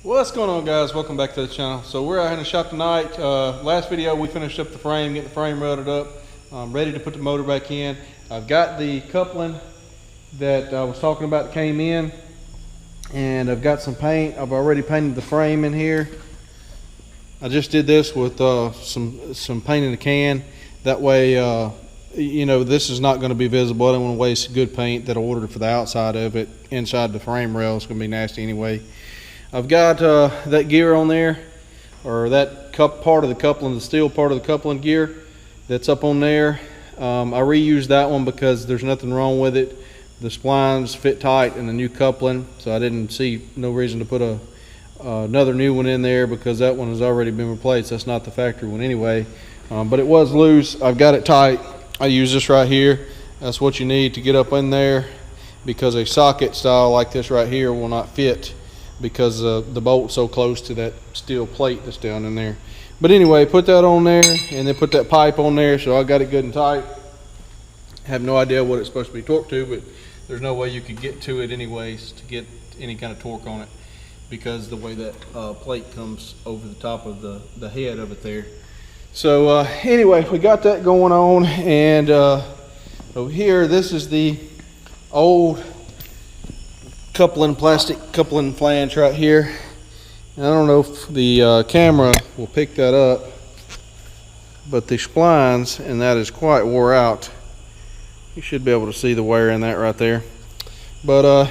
What's going on, guys? Welcome back to the channel. So we're out in the shop tonight. Last video we finished up the frame, getting the frame welded up. I'm ready to put the motor back in. I've got the coupling that I was talking about that came in, and I've got some paint. I've already painted the frame in here. I just did this with some paint in the can. That way, you know, this is not going to be visible. I don't want to waste good paint that I ordered for the outside of it. Inside the frame rail is going to be nasty anyway. I've got that gear on there, or that part of the coupling, the steel part of the coupling gear that's up on there. I reused that one because there's nothing wrong with it. The splines fit tight in the new coupling, so I didn't see no reason to put another new one in there because that one has already been replaced. That's not the factory one anyway, but it was loose. I've got it tight. I use this right here. That's what you need to get up in there, because a socket style like this right here will not fit because the bolt's so close to that steel plate that's down in there. But anyway, put that on there and then put that pipe on there, so I got it good and tight. Have no idea what it's supposed to be torqued to, but there's no way you could get to it anyways to get any kind of torque on it, because the way that plate comes over the top of the head of it there. So anyway, we got that going on, and over here, this is the old plastic coupling flange right here. And I don't know if the camera will pick that up, but the splines and that is quite wore out. You should be able to see the wear in that right there. But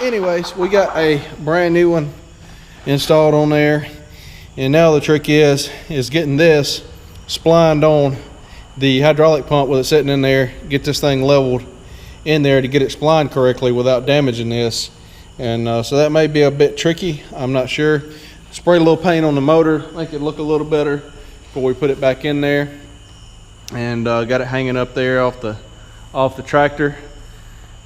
anyways, we got a brand new one installed on there, and now the trick is getting this splined on the hydraulic pump with it sitting in there. Get this thing leveled in there to get it splined correctly without damaging this. And so that may be a bit tricky, I'm not sure. Spray a little paint on the motor, make it look a little better before we put it back in there. And got it hanging up there off the tractor.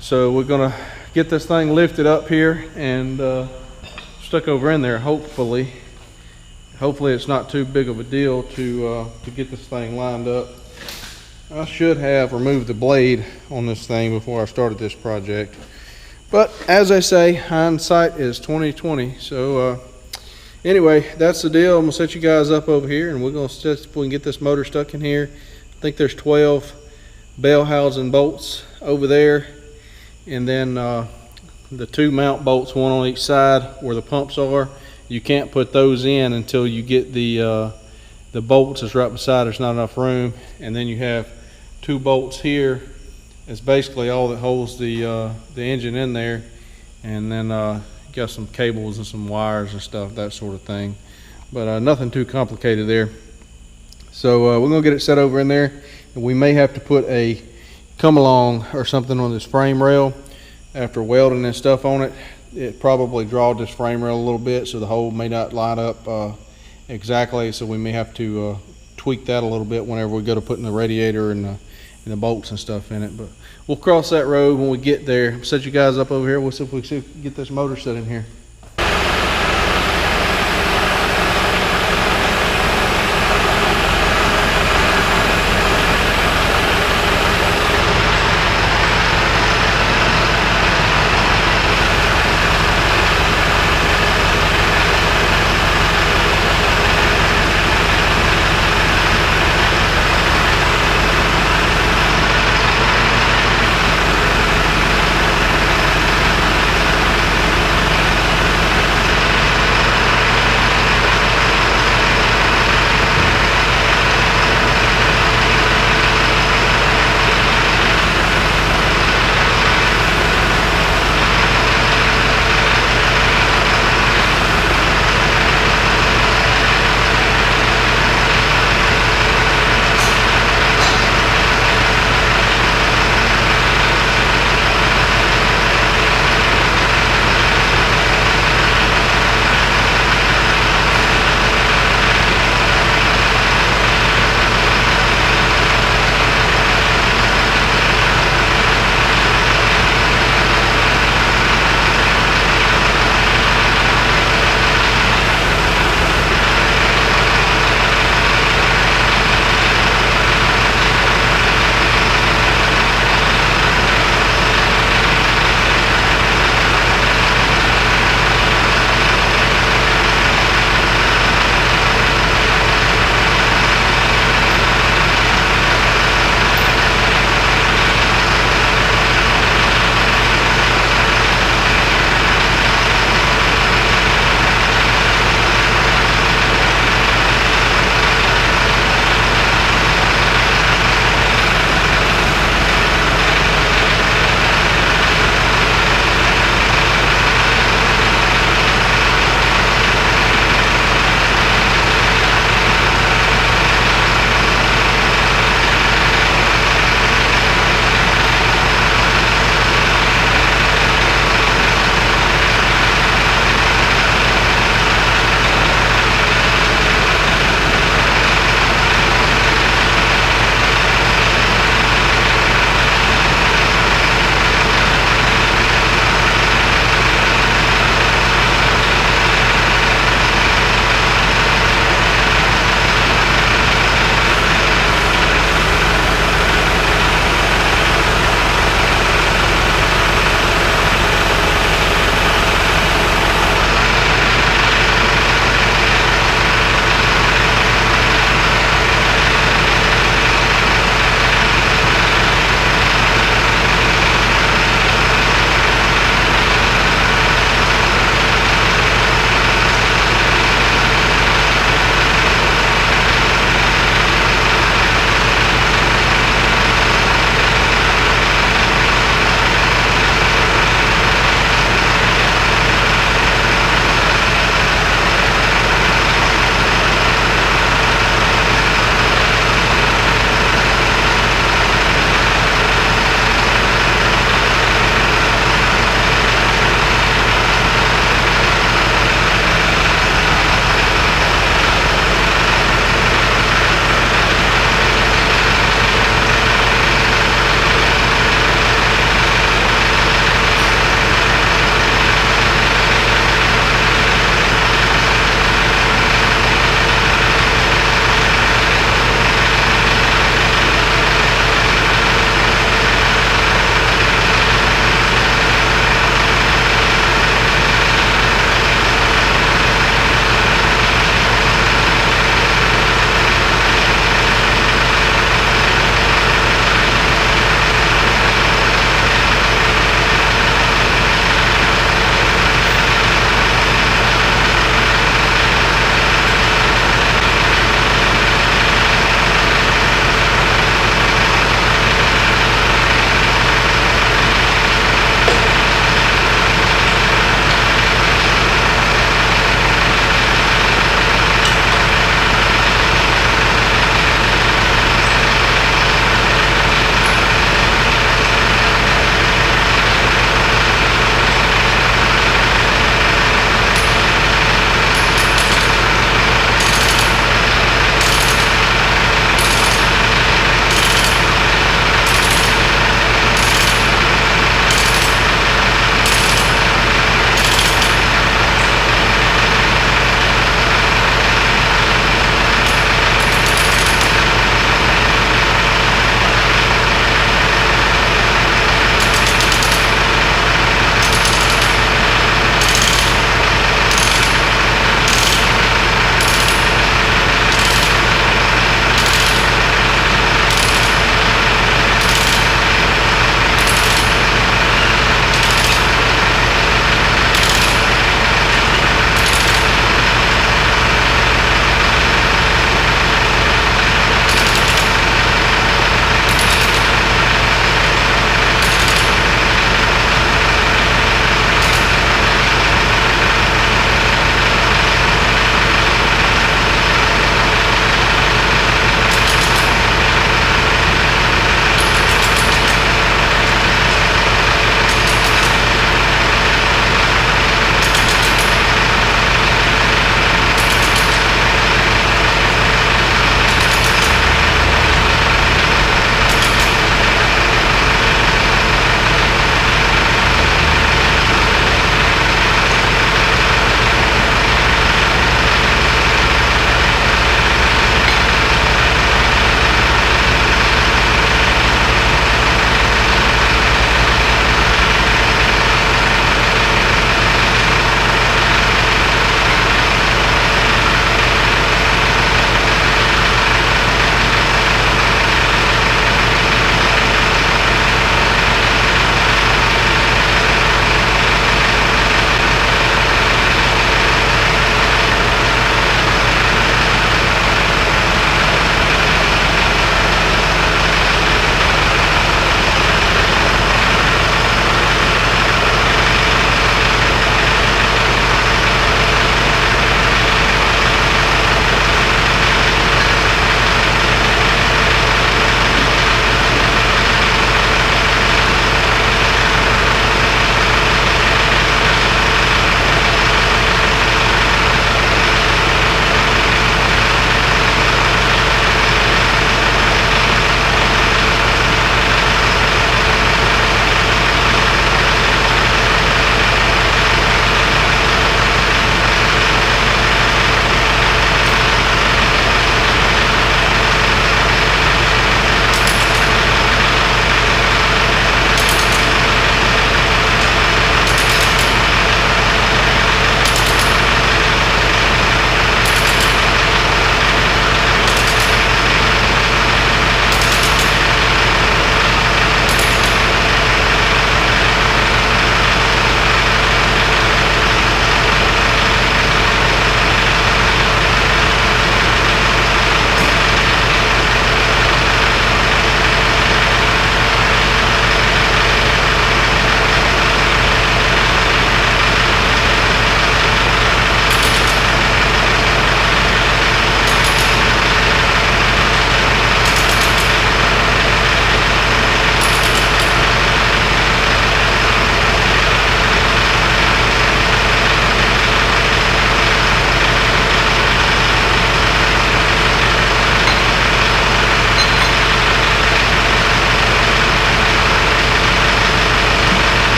So we're gonna get this thing lifted up here and stuck over in there. Hopefully it's not too big of a deal to get this thing lined up. I should have removed the blade on this thing before I started this project, but as I say, hindsight is 20/20. So anyway, that's the deal. I'm gonna set you guys up over here, and we're gonna see if we can get this motor stuck in here. I think there's 12 bell housing bolts over there, and then the 2 mount bolts, one on each side where the pumps are. You can't put those in until you get the bolts is right beside. There's not enough room. And then you have 2 bolts here. It's basically all that holds the engine in there. And then got some cables and some wires and stuff, that sort of thing. But nothing too complicated there. So we're gonna get it set over in there, and we may have to put a come along or something on this frame rail after welding and stuff on it. It probably drawed this frame rail a little bit, so the hole may not line up exactly, so we may have to tweak that a little bit whenever we go to putting the radiator and the bolts and stuff in it. But we'll cross that road when we get there. Set you guys up over here. We'll see if we can get this motor set in here.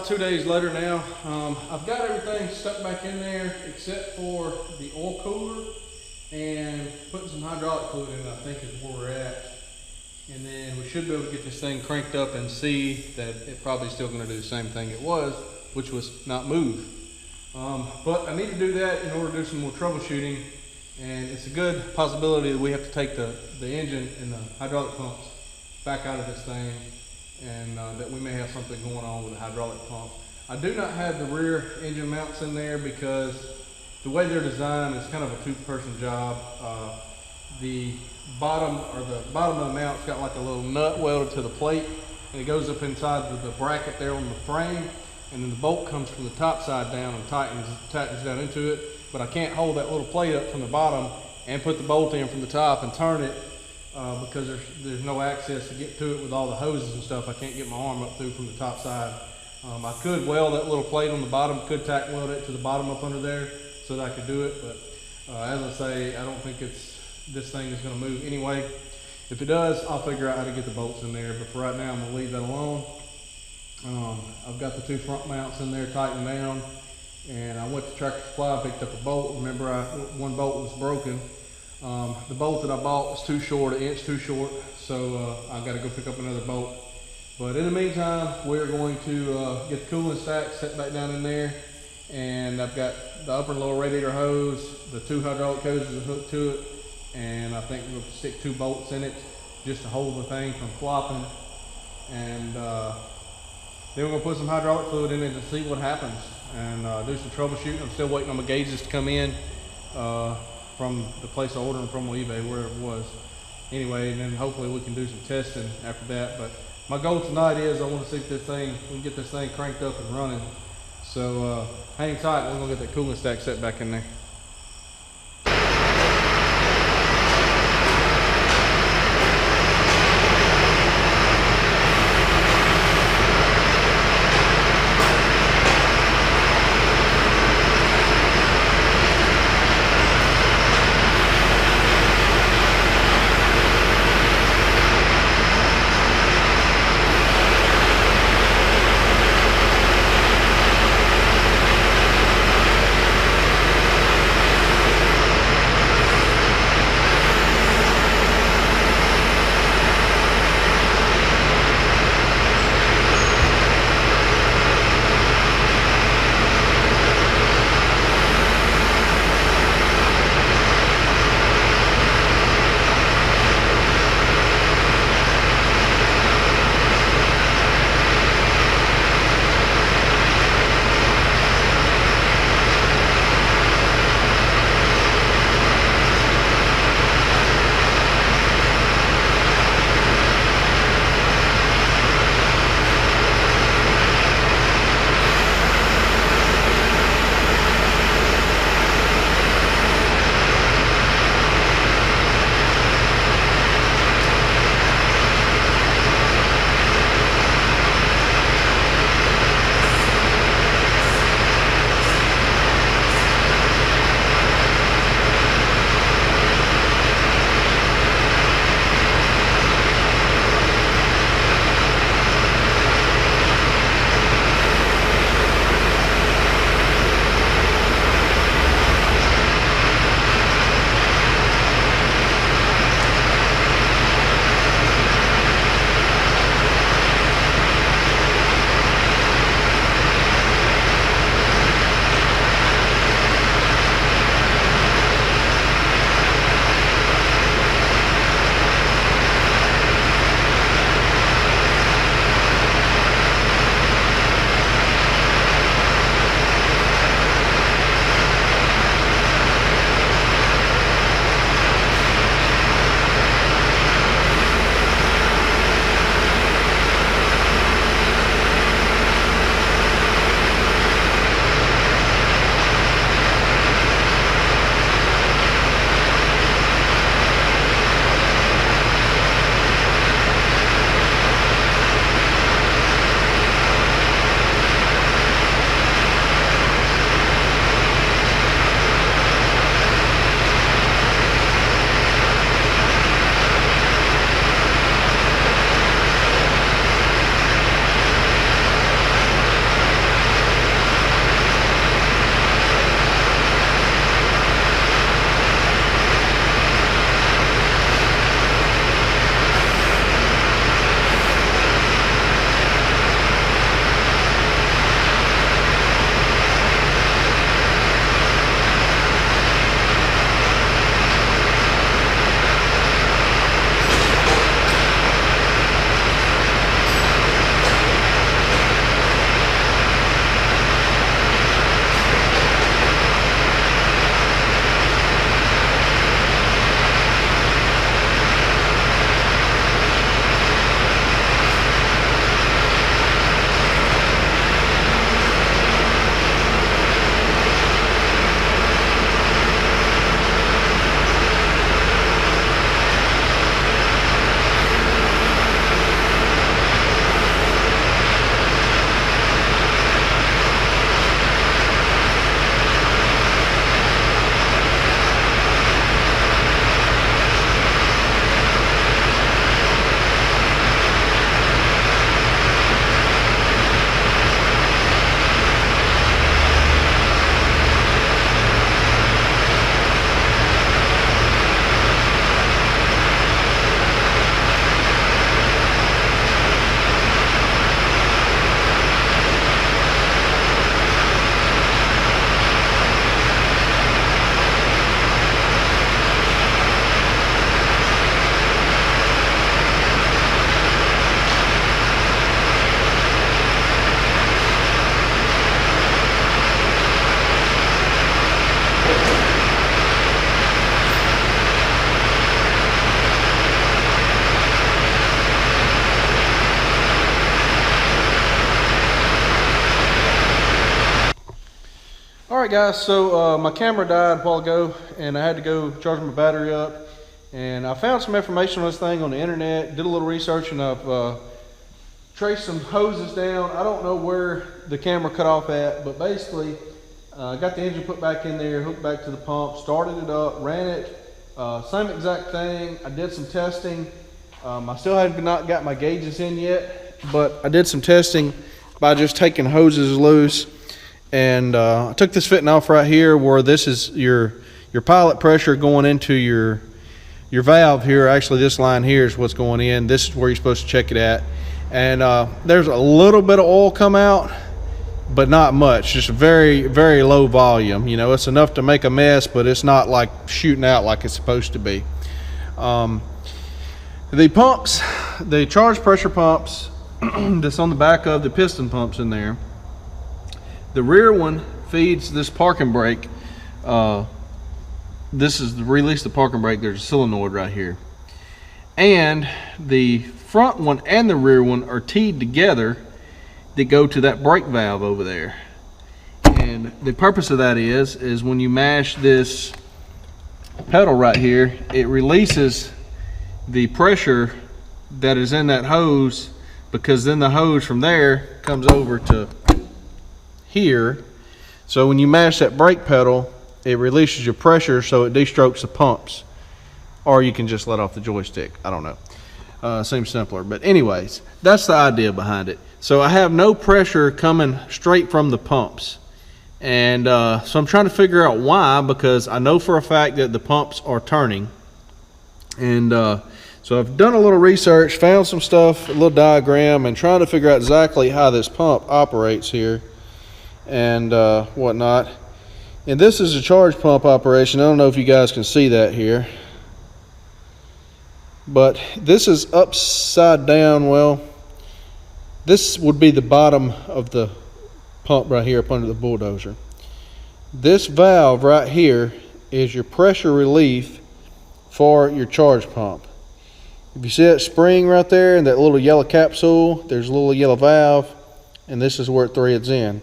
about 2 days later now. I've got everything stuck back in there except for the oil cooler, and putting some hydraulic fluid in it I think is where we're at. And then we should be able to get this thing cranked up and see that it's probably still going to do the same thing it was, which was not move. But I need to do that in order to do some more troubleshooting, and it's a good possibility that we have to take the engine and the hydraulic pumps back out of this thing, and that we may have something going on with the hydraulic pump. I do not have the rear engine mounts in there because the way they're designed is kind of a two-person job. The bottom of the mount's got like a little nut welded to the plate, and it goes up inside the bracket there on the frame, and then the bolt comes from the top side down and tightens down into it. But I can't hold that little plate up from the bottom and put the bolt in from the top and turn it because there's no access to get to it with all the hoses and stuff. I can't get my arm up through from the top side. I could weld that little plate on the bottom, could tack weld it to the bottom up under there so that I could do it, but as I say, I don't think this thing is going to move anyway. If it does, I'll figure out how to get the bolts in there, but for right now I'm going to leave that alone. I've got the two front mounts in there tightened down, and I went to Tractor Supply and picked up a bolt. Remember, one bolt was broken. The bolt that I bought was too short, an inch too short, so I've got to go pick up another bolt. But in the meantime, we're going to get the cooling stack set back down in there, and I've got the upper and lower radiator hose, the two hydraulic hoses hooked to it, and I think we'll stick 2 bolts in it just to hold the thing from flopping. And then we're going to put some hydraulic fluid in it to see what happens, and do some troubleshooting. I'm still waiting on my gauges to come in from the place I ordered them from on eBay, wherever it was. Anyway, and then hopefully we can do some testing after that. But my goal tonight is I want to see if we can get this thing cranked up and running. So hang tight, we're going to get that cooling stack set back in there. Alright guys, so my camera died a while ago and I had to go charge my battery up, and I found some information on this thing on the internet, did a little research, and I've traced some hoses down. I don't know where the camera cut off at, but basically got the engine put back in there, hooked back to the pump, started it up, ran it, same exact thing. I did some testing. I still have not got my gauges in yet, but I did some testing by just taking hoses loose. And I took this fitting off right here, where this is your pilot pressure going into your valve here. Actually, this line here is what's going in. This is where you're supposed to check it at. And there's a little bit of oil come out, but not much, just very, very low volume. You know, it's enough to make a mess, but it's not like shooting out like it's supposed to be. The pumps, the charge pressure pumps that's on the back of the piston pumps in there, the rear one feeds this parking brake. This is the release the parking brake. There's a solenoid right here. And the front one and the rear one are teed together that go to that brake valve over there. And the purpose of that is when you mash this pedal right here, it releases the pressure that is in that hose, because then the hose from there comes over to here. So when you mash that brake pedal, it releases your pressure, so it de-strokes the pumps. Or you can just let off the joystick, I don't know. Seems simpler, but anyways, that's the idea behind it. So I have no pressure coming straight from the pumps, and so I'm trying to figure out why, because I know for a fact that the pumps are turning. And so I've done a little research, found some stuff, a little diagram, and trying to figure out exactly how this pump operates here and whatnot. And this is a charge pump operation. I don't know if you guys can see that here, but this is upside down. Well, this would be the bottom of the pump right here up under the bulldozer. This valve right here is your pressure relief for your charge pump. If you see that spring right there and that little yellow capsule, there's a little yellow valve, and this is where it threads in.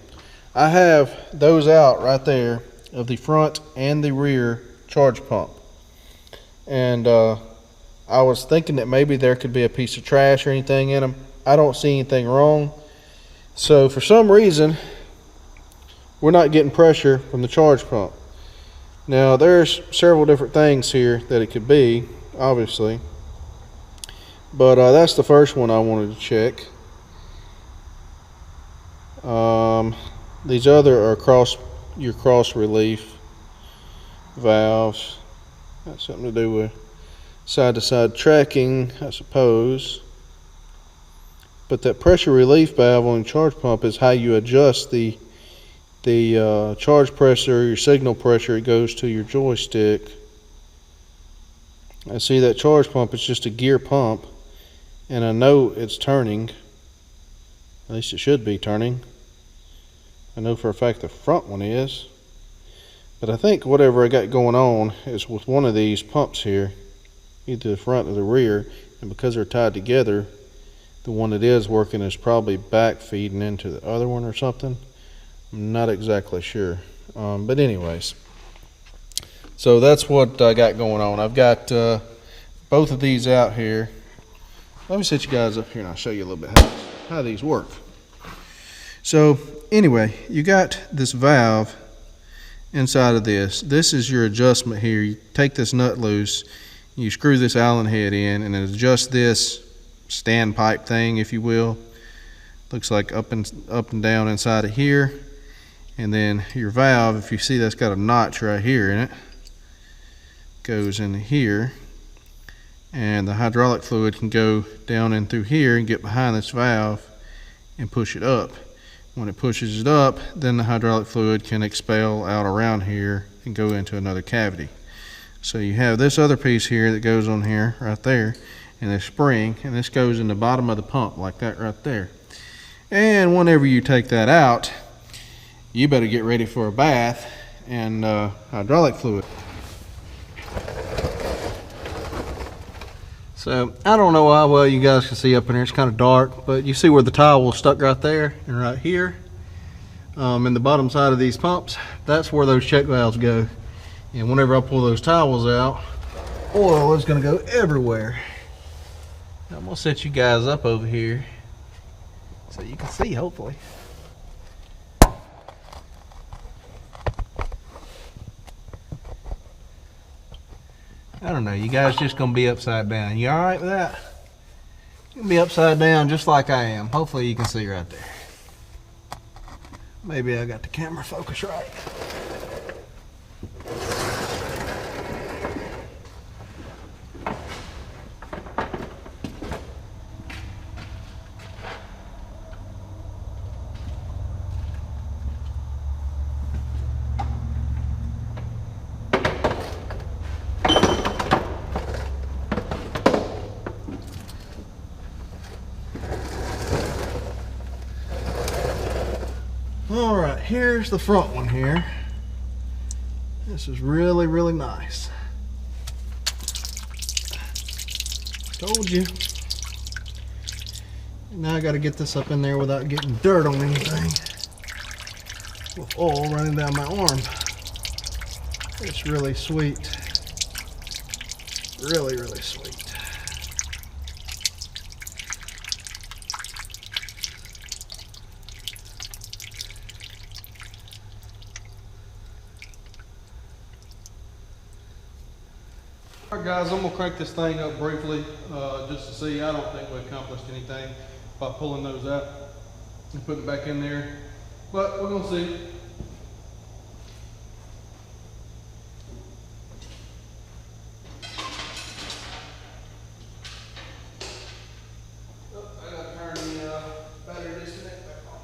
I have those out right there of the front and the rear charge pump. And I was thinking that maybe there could be a piece of trash or anything in them. I don't see anything wrong. So for some reason, we're not getting pressure from the charge pump. Now there's several different things here that it could be, obviously. But that's the first one I wanted to check. These other are your cross relief valves. Got something to do with side to side tracking, I suppose. But that pressure relief valve on the charge pump is how you adjust the charge pressure, your signal pressure. It goes to your joystick. I see that charge pump is just a gear pump, and I know it's turning. At least it should be turning. I know for a fact the front one is, but I think whatever I got going on is with one of these pumps here, either the front or the rear, and because they're tied together, the one that is working is probably back feeding into the other one or something. I'm not exactly sure, but anyways, so that's what I got going on. I've got both of these out here. Let me set you guys up here and I'll show you a little bit how these work. So anyway, you got this valve inside of this. This is your adjustment here. You take this nut loose, you screw this Allen head in, and then adjust this standpipe thing, if you will. Looks like up and down inside of here. And then your valve, if you see, that's got a notch right here in it, goes in here, and the hydraulic fluid can go down in through here and get behind this valve and push it up. When it pushes it up, then the hydraulic fluid can expel out around here and go into another cavity. So you have this other piece here that goes on here right there, and this spring, and this goes in the bottom of the pump like that right there. And whenever you take that out, you better get ready for a bath and hydraulic fluid. So I don't know how well you guys can see up in here. It's kind of dark, but you see where the towel is stuck right there and right here. in the bottom side of these pumps. That's where those check valves go. And whenever I pull those towels out, oil is going to go everywhere. I'm going to set you guys up over here so you can see, hopefully. I don't know, you guys just going to be upside down. You all right with that? You're going to be upside down just like I am. Hopefully you can see right there. Maybe I got the camera focused right. All right, here's the front one here. This is really, really nice. Told you. Now I got to get this up in there without getting dirt on anything. With oil running down my arm. It's really sweet. Really, really sweet. Alright guys, I'm going to crank this thing up briefly just to see. I don't think we accomplished anything by pulling those out and putting it back in there, but we're going to see. Oh, I got to turn the battery disconnect back on.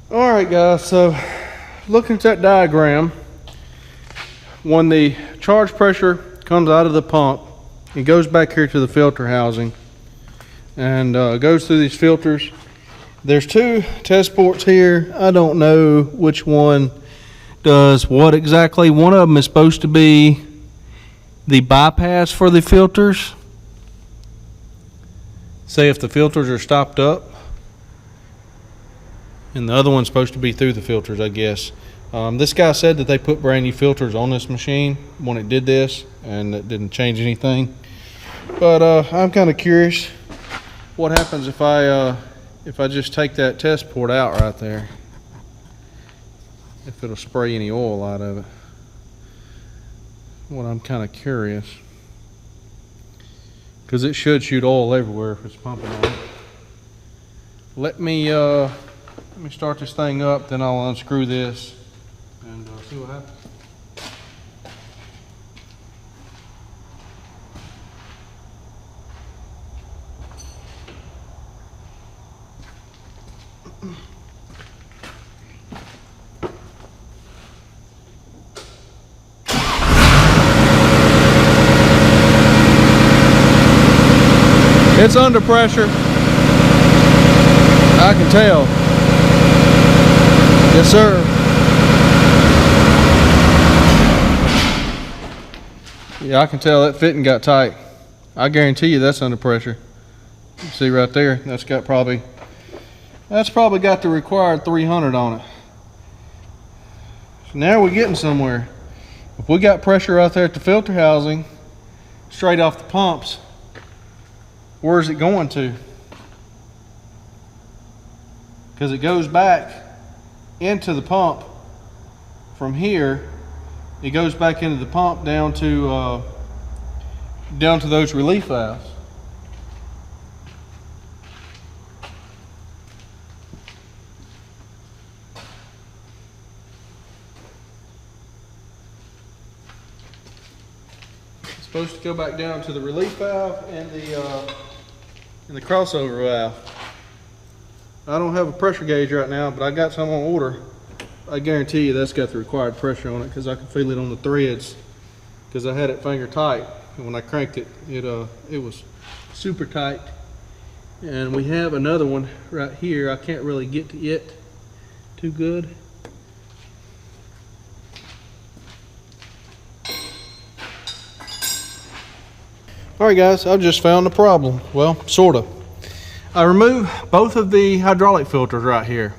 Alright guys, so looking at that diagram, when the charge pressure comes out of the pump, it goes back here to the filter housing and goes through these filters. There's two test ports here. I don't know which one does what exactly. One of them is supposed to be the bypass for the filters. Say if the filters are stopped up. And the other one's supposed to be through the filters, I guess. This guy said that they put brand new filters on this machine when it did this, and it didn't change anything. But I'm kind of curious what happens if I just take that test port out right there. If it'll spray any oil out of it. Well, I'm kind of curious, because it should shoot oil everywhere if it's pumping on it. Let me start this thing up, then I'll unscrew this and see what happens. It's under pressure. I can tell. Yes, sir. Yeah, I can tell that fitting got tight. I guarantee you that's under pressure. You see right there, that's probably got the required 300 on it. So now we're getting somewhere. If we got pressure out there at the filter housing, straight off the pumps, where's it going to? Because it goes back into the pump from here. It goes back into the pump down to those relief valves. It's supposed to go back down to the relief valve and the crossover valve. I don't have a pressure gauge right now, but I got some on order. I guarantee you that's got the required pressure on it because I can feel it on the threads because I had it finger tight, and when I cranked it, it was super tight. And we have another one right here. I can't really get to it too good. Alright guys, I've just found the problem. Well, sorta. I removed both of the hydraulic filters right here,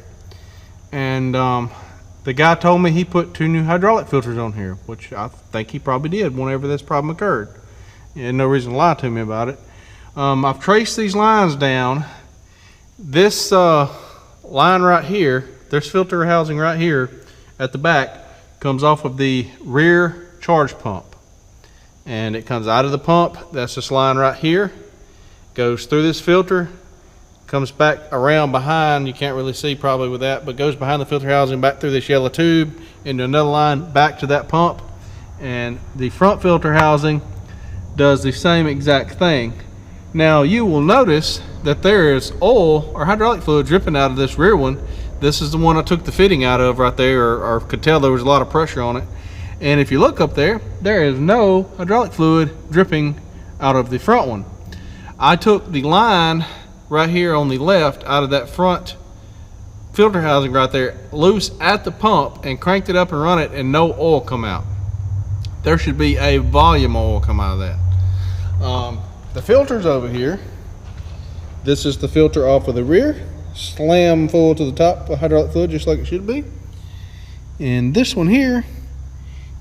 and the guy told me he put 2 new hydraulic filters on here, which I think he probably did whenever this problem occurred. He had no reason to lie to me about it. I've traced these lines down. This line right here, this filter housing right here at the back, comes off of the rear charge pump. And it comes out of the pump. That's this line right here. Goes through this filter, comes back around behind, you can't really see probably with that, but goes behind the filter housing back through this yellow tube into another line back to that pump. And the front filter housing does the same exact thing. Now you will notice that there is oil or hydraulic fluid dripping out of this rear one. This is the one I took the fitting out of right there, or could tell there was a lot of pressure on it. And if you look up there, there is no hydraulic fluid dripping out of the front one. I took the line right here on the left out of that front filter housing right there loose at the pump and cranked it up and run it, and no oil come out. There should be a volume of oil come out of that. The filters over here, this is the filter off of the rear, slam full to the top of hydraulic fluid just like it should be. And this one here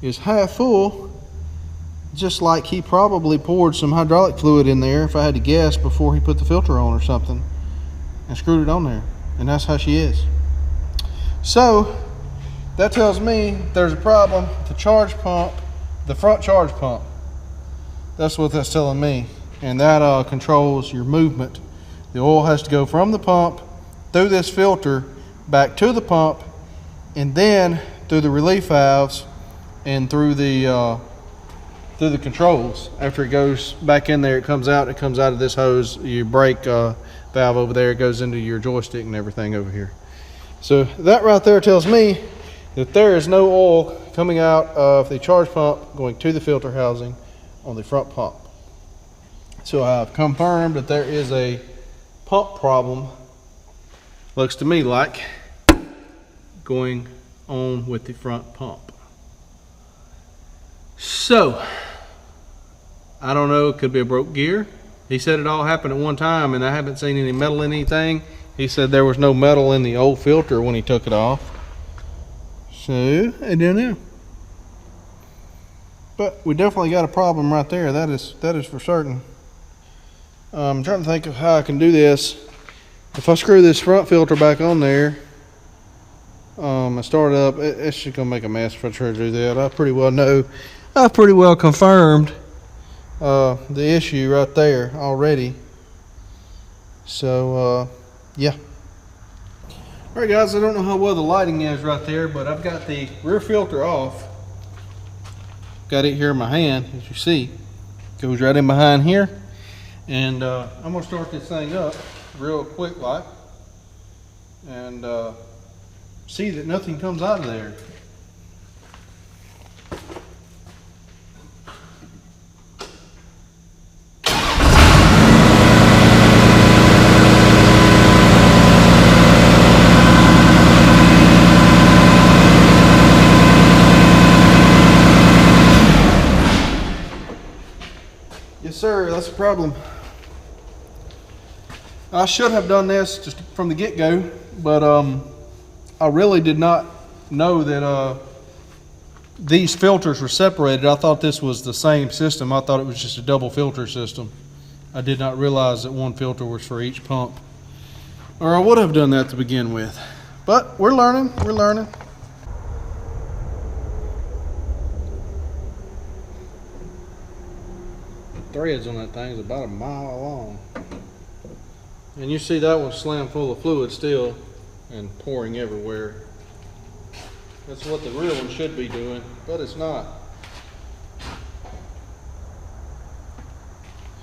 is half full, just like he probably poured some hydraulic fluid in there, if I had to guess, before he put the filter on or something, and screwed it on there. And that's how she is. So that tells me there's a problem with the charge pump, the front charge pump. That's what that's telling me. And that controls your movement. The oil has to go from the pump through this filter back to the pump, and then through the relief valves and through the controls. After it goes back in there, it comes out of this hose, your brake valve over there, it goes into your joystick and everything over here. So that right there tells me that there is no oil coming out of the charge pump going to the filter housing on the front pump. So I've confirmed that there is a pump problem, looks to me like, going on with the front pump. So I don't know, it could be a broke gear. He said it all happened at one time, and I haven't seen any metal in anything. He said there was no metal in the old filter when he took it off. So I don't know. But we definitely got a problem right there. That is for certain. I'm trying to think of how I can do this. If I screw this front filter back on there, and start it up, it's just gonna make a mess if I try to do that. I pretty well know. I've pretty well confirmed the issue right there already. So yeah. All right guys, I don't know how well the lighting is right there, but I've got the rear filter off. Got it here in my hand, as you see. Goes right in behind here. And I'm gonna start this thing up real quick like. and see that nothing comes out of there. Yes, sir, that's a problem. I should have done this just from the get-go, but I really did not know that these filters were separated. I thought this was the same system. I thought it was just a double filter system. I did not realize that one filter was for each pump. Or I would have done that to begin with. But we're learning, we're learning. The threads on that thing is about a mile long. And you see that one's slammed full of fluid still and pouring everywhere. That's what the real one should be doing, but it's not.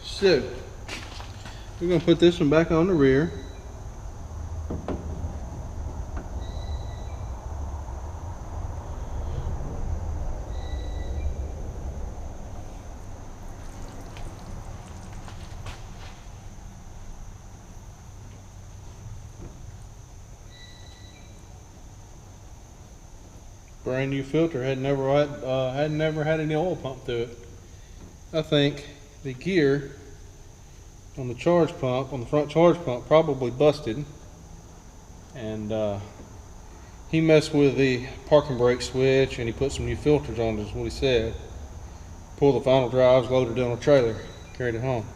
So, we're going to put this one back on the rear. Brand new filter, had never had any oil pumped through it. I think the gear on the charge pump, on the front charge pump, probably busted, and he messed with the parking brake switch and he put some new filters on, is what he said. Pulled the final drives, loaded it on a trailer, carried it home,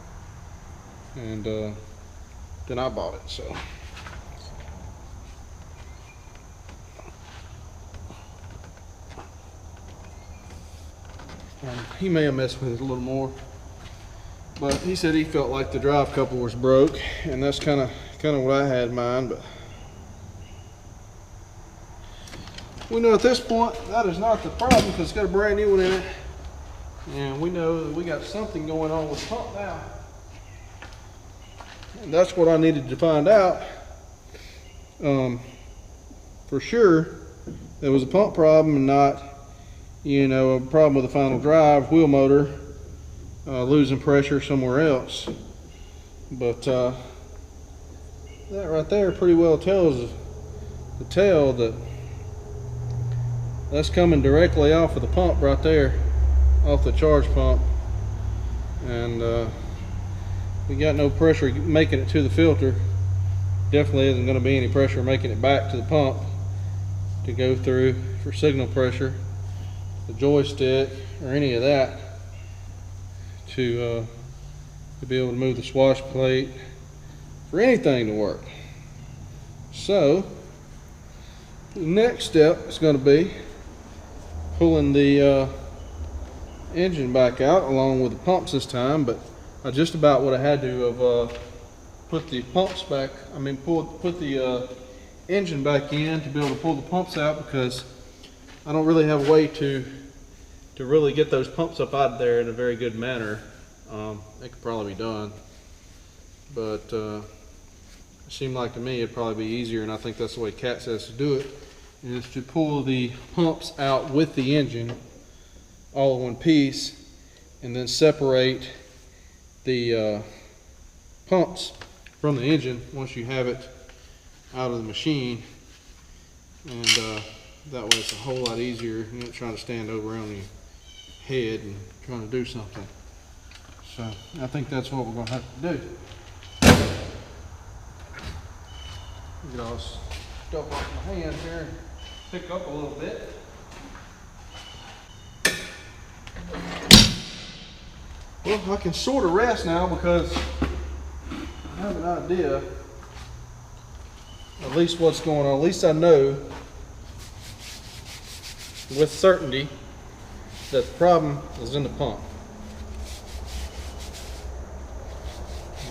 and then I bought it. So. He may have messed with it a little more, but he said he felt like the drive couple was broke, and that's kind of what I had in mind. But we know at this point that is not the problem, because it's got a brand new one in it, and we know that we got something going on with the pump now, and that's what I needed to find out. For sure there was a pump problem and not, you know, a problem with the final drive wheel motor losing pressure somewhere else. But that right there pretty well tells the tale that that's coming directly off of the pump right there, off the charge pump, and we got no pressure making it to the filter. Definitely isn't going to be any pressure making it back to the pump to go through for signal pressure, the joystick, or any of that to be able to move the swash plate, for anything to work. So the next step is going to be pulling the engine back out along with the pumps this time, but I just about would have had to have put the pumps back, put the engine back in to be able to pull the pumps out, because I don't really have a way to really get those pumps up out of there in a very good manner. It could probably be done, but it seemed like to me it'd probably be easier, and I think that's the way Cat says to do it, is to pull the pumps out with the engine all in one piece, and then separate the pumps from the engine once you have it out of the machine, and that way it's a whole lot easier. You're not trying to stand over on your head and trying to do something. So I think that's what we're going to have to do. Get all this stuff off my hands here and pick up a little bit. Well, I can sort of rest now because I have an idea at least what's going on. At least I know with certainty that the problem is in the pump,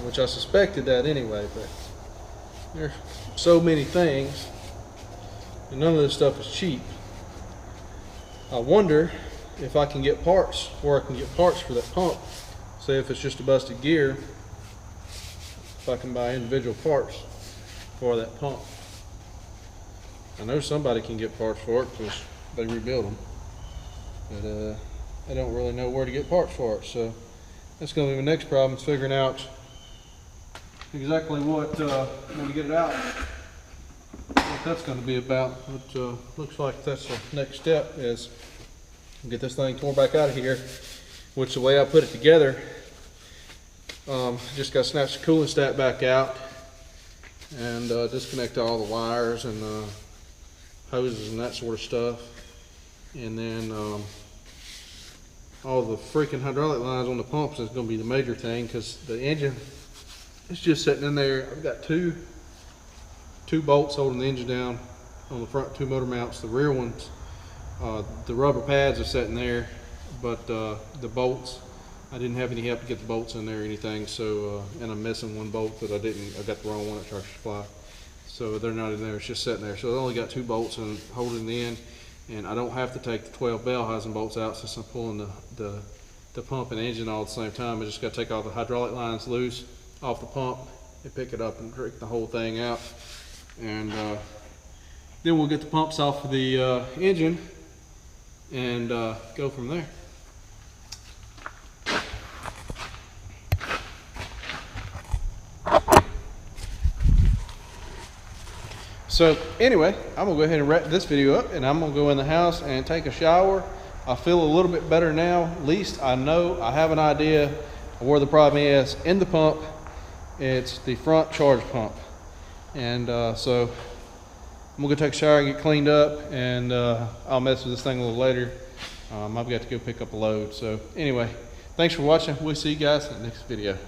which I suspected that anyway, but there's so many things and none of this stuff is cheap. I wonder if I can get parts, or I can get parts for that pump. Say if it's just a busted gear, if I can buy individual parts for that pump. I know somebody can get parts for it because they rebuild them, but I don't really know where to get parts for it. So that's going to be my next problem, is figuring out exactly what, when we get it out, what that's going to be about. But looks like that's the next step, is get this thing torn back out of here, which the way I put it together, just got to snatch the cooling stat back out and disconnect all the wires and hoses and that sort of stuff, and then all the freaking hydraulic lines on the pumps is going to be the major thing, because the engine is just sitting in there. I've got two bolts holding the engine down on the front, 2 motor mounts. The rear ones, the rubber pads are sitting there, but the bolts, I didn't have any help to get the bolts in there or anything, so and I'm missing 1 bolt that I got the wrong one at Tractor Supply, so they're not in there. It's just sitting there. So I only got 2 bolts and holding it in, and I don't have to take the 12 Bellheisen bolts out since I'm pulling the pump and engine all at the same time. I just got to take all the hydraulic lines loose off the pump and pick it up and drink the whole thing out, and then we'll get the pumps off of the engine and go from there. So anyway, I'm gonna go ahead and wrap this video up, and I'm gonna go in the house and take a shower. I feel a little bit better now. At least I know, I have an idea of where the problem is in the pump. It's the front charge pump. And so I'm gonna go take a shower and get cleaned up, and I'll mess with this thing a little later. I've got to go pick up a load. So anyway, thanks for watching. We'll see you guys in the next video.